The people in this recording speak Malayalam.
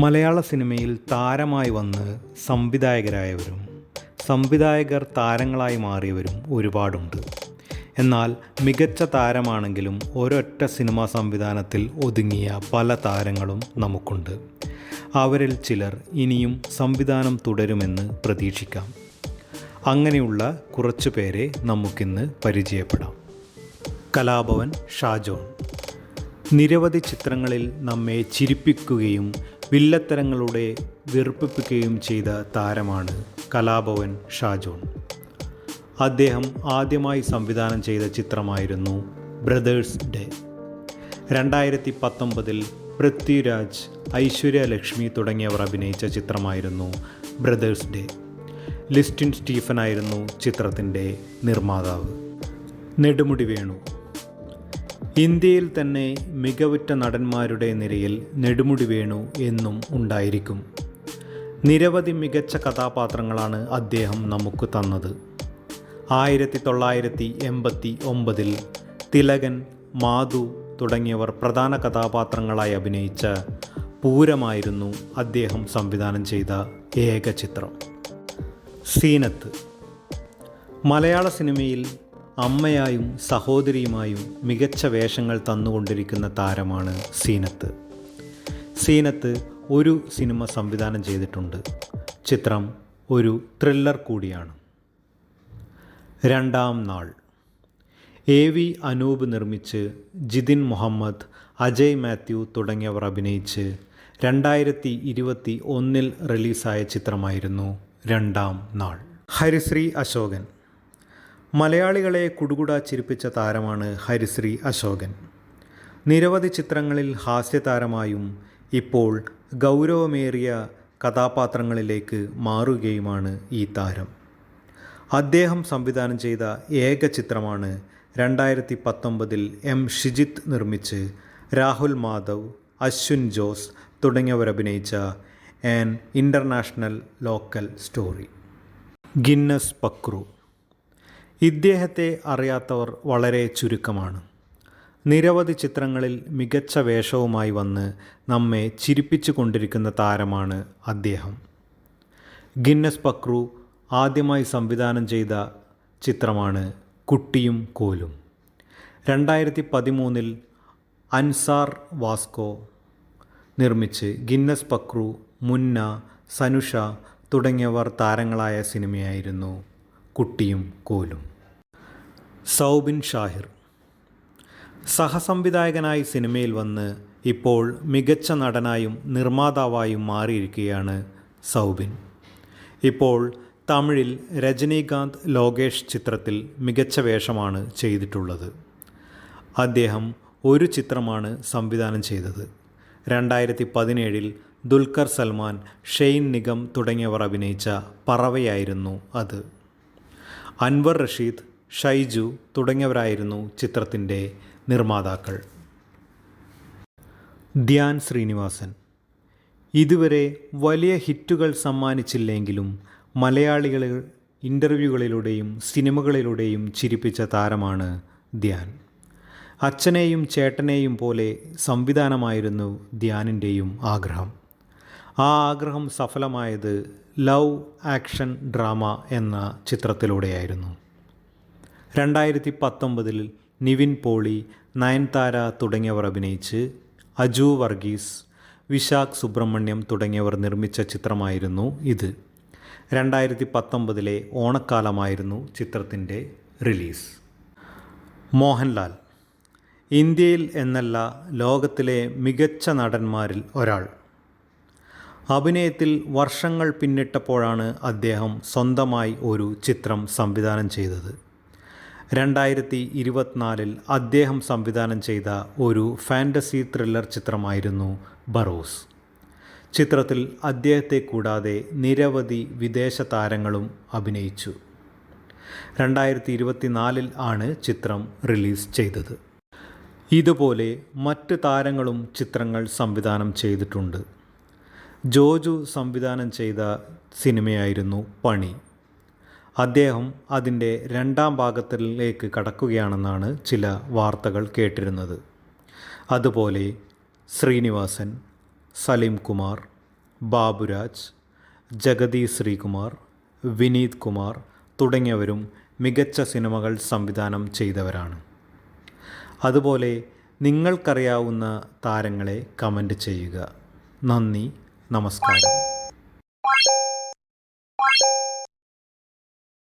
മലയാള സിനിമയിൽ താരമായി വന്ന് സംവിധായകരായവരും സംവിധായകർ താരങ്ങളായി മാറിയവരും ഒരുപാടുണ്ട്. എന്നാൽ മികച്ച താരമാണെങ്കിലും ഒരൊറ്റ സിനിമാ സംവിധാനത്തിൽ ഒതുങ്ങിയ പല താരങ്ങളും നമുക്കുണ്ട്. അവരിൽ ചിലർ ഇനിയും സംവിധാനം തുടരുമെന്ന് പ്രതീക്ഷിക്കാം. അങ്ങനെയുള്ള കുറച്ചു പേരെ നമുക്കിന്ന് പരിചയപ്പെടാം. കലാഭവൻ ഷാജോൺ നിരവധി ചിത്രങ്ങളിൽ നമ്മെ ചിരിപ്പിക്കുകയും വില്ലത്തരങ്ങളുടെ വെറുപ്പിക്കുകയും ചെയ്ത താരമാണ് കലാഭവൻ ഷാജോൺ. അദ്ദേഹം ആദ്യമായി സംവിധാനം ചെയ്ത ചിത്രമായിരുന്നു ബ്രദേഴ്സ് ഡേ. 2019 പൃഥ്വിരാജ്, ഐശ്വര്യ ലക്ഷ്മി തുടങ്ങിയവർ അഭിനയിച്ച ചിത്രമായിരുന്നു ബ്രദേഴ്സ് ഡേ. ലിസ്റ്റിൻ സ്റ്റീഫനായിരുന്നു ചിത്രത്തിൻ്റെ നിർമ്മാതാവ്. നെടുമുടി വേണു ഇന്ത്യയിൽ തന്നെ മികവുറ്റ നടന്മാരുടെ നിരയിൽ നെടുമുടി വേണു എന്നും ഉണ്ടായിരിക്കും. നിരവധി മികച്ച കഥാപാത്രങ്ങളാണ് അദ്ദേഹം നമുക്ക് തന്നത്. 1989 തിലകൻ, മാധു തുടങ്ങിയവർ പ്രധാന കഥാപാത്രങ്ങളായി അഭിനയിച്ച പൂരമായിരുന്നു അദ്ദേഹം സംവിധാനം ചെയ്ത ഏക ചിത്രം. സീനത്ത് മലയാള സിനിമയിൽ അമ്മയായും സഹോദരിയുമായും മികച്ച വേഷങ്ങൾ തന്നുകൊണ്ടിരിക്കുന്ന താരമാണ് സീനത്ത്. സീനത്ത് ഒരു സിനിമ സംവിധാനം ചെയ്തിട്ടുണ്ട്. ചിത്രം ഒരു ത്രില്ലർ കൂടിയാണ്. രണ്ടാം നാൾ AV അനൂപ് നിർമ്മിച്ച് ജിതിൻ മുഹമ്മദ്, അജയ് മാത്യു തുടങ്ങിയവർ അഭിനയിച്ച് 2021 റിലീസായ ചിത്രമായിരുന്നു രണ്ടാം നാൾ. ഹരിശ്രീ അശോകൻ മലയാളികളെ കുടുകുടാ ചിരിപ്പിച്ച താരമാണ് ഹരിശ്രീ അശോകൻ. നിരവധി ചിത്രങ്ങളിൽ ഹാസ്യതാരമായും ഇപ്പോൾ ഗൗരവമേറിയ കഥാപാത്രങ്ങളിലേക്ക് മാറുകയുമാണ് ഈ താരം. അദ്ദേഹം സംവിധാനം ചെയ്ത ഏക ചിത്രമാണ് 2019 M. ഷിജിത്ത് നിർമ്മിച്ച് രാഹുൽ മാധവ്, അശ്വിൻ ജോസ് തുടങ്ങിയവർ അഭിനയിച്ച an international local story. Guinness Pakru ഇദ്ദേഹത്തെ അറിയാത്തവർ വളരെ ചുരുക്കമാണ്. നിരവധി ചിത്രങ്ങളിൽ മികച്ച വേഷവുമായി വന്ന് നമ്മെ ചിരിപ്പിച്ചു കൊണ്ടിരിക്കുന്ന താരമാണ് അദ്ദേഹം. ഗിന്നസ് പക്രു ആദ്യമായി സംവിധാനം ചെയ്ത ചിത്രമാണ് കുട്ടിയും കോലും. 2013 അൻസാർ വാസ്കോ നിർമ്മിച്ച് ഗിന്നസ് പക്രു, മുന്ന, സനുഷ തുടങ്ങിയവർ താരങ്ങളായ സിനിമയായിരുന്നു കുട്ടിയും കോലും. സൗബിൻ ഷാഹിർ സഹസംവിധായകനായി സിനിമയിൽ വന്ന് ഇപ്പോൾ മികച്ച നടനായും നിർമ്മാതാവായും മാറിയിരിക്കുകയാണ് സൗബിൻ. ഇപ്പോൾ തമിഴിൽ രജനീകാന്ത് ലോകേഷ് ചിത്രത്തിൽ മികച്ച വേഷമാണ് ചെയ്തിട്ടുള്ളത്. അദ്ദേഹം ഒരു ചിത്രമാണ് സംവിധാനം ചെയ്തത്. 2017 ദുൽഖർ സൽമാൻ, ഷെയ്ൻ നിഗം തുടങ്ങിയവർ അഭിനയിച്ച പറവയായിരുന്നു അത്. അൻവർ റഷീദ്, ഷൈജു തുടങ്ങിയവരായിരുന്നു ചിത്രത്തിൻ്റെ നിർമ്മാതാക്കൾ. ധ്യാൻ ശ്രീനിവാസൻ ഇതുവരെ വലിയ ഹിറ്റുകൾ സമ്മാനിച്ചില്ലെങ്കിലും മലയാളികളെ ഇൻ്റർവ്യൂകളിലൂടെയും സിനിമകളിലൂടെയും ചിരിപ്പിച്ച താരമാണ് ധ്യാൻ. അച്ഛനെയും ചേട്ടനെയും പോലെ സംവിധാനമായിരുന്നു ധ്യാനിൻ്റെയും ആഗ്രഹം. ആ ആഗ്രഹം സഫലമായത് ലവ് ആക്ഷൻ ഡ്രാമ എന്ന ചിത്രത്തിലൂടെയായിരുന്നു. 2019 നിവിൻ പോളി, നയൻതാര തുടങ്ങിയവർ അഭിനയിച്ച് അജു വർഗീസ്, വിശാഖ് സുബ്രഹ്മണ്യം തുടങ്ങിയവർ നിർമ്മിച്ച ചിത്രമായിരുന്നു ഇത്. 2019 ഓണക്കാലമായിരുന്നു ചിത്രത്തിൻ്റെ റിലീസ്. മോഹൻലാൽ ഇന്ത്യയിൽ എന്നല്ല ലോകത്തിലെ മികച്ച നടന്മാരിൽ ഒരാൾ. അഭിനയത്തിൽ വർഷങ്ങൾ പിന്നിട്ടപ്പോഴാണ് അദ്ദേഹം സ്വന്തമായി ഒരു ചിത്രം സംവിധാനം ചെയ്തത്. 2024 അദ്ദേഹം സംവിധാനം ചെയ്ത ഒരു ഫാൻറ്റസി ത്രില്ലർ ചിത്രമായിരുന്നു ബറോസ്. ചിത്രത്തിൽ അദ്ദേഹത്തെ കൂടാതെ നിരവധി വിദേശ താരങ്ങളും അഭിനയിച്ചു. 2024 ആണ് ചിത്രം റിലീസ് ചെയ്തത്. ഇതുപോലെ മറ്റ് താരങ്ങളും ചിത്രങ്ങൾ സംവിധാനം ചെയ്തിട്ടുണ്ട്. ജോജു സംവിധാനം ചെയ്ത സിനിമയായിരുന്നു പണി. അദ്ദേഹം അതിൻ്റെ രണ്ടാം ഭാഗത്തിലേക്ക് കടക്കുകയാണെന്നാണ് ചില വാർത്തകൾ കേട്ടിരുന്നത്. അതുപോലെ ശ്രീനിവാസൻ, സലീം കുമാർ, ബാബുരാജ്, ജഗതി ശ്രീകുമാർ, വിനീത് കുമാർ തുടങ്ങിയവരും മികച്ച സിനിമകൾ സംവിധാനം ചെയ്തവരാണ്. അതുപോലെ നിങ്ങൾക്കറിയാവുന്ന താരങ്ങളെ കമൻറ്റ് ചെയ്യുക. നന്ദി, നമസ്കാരം.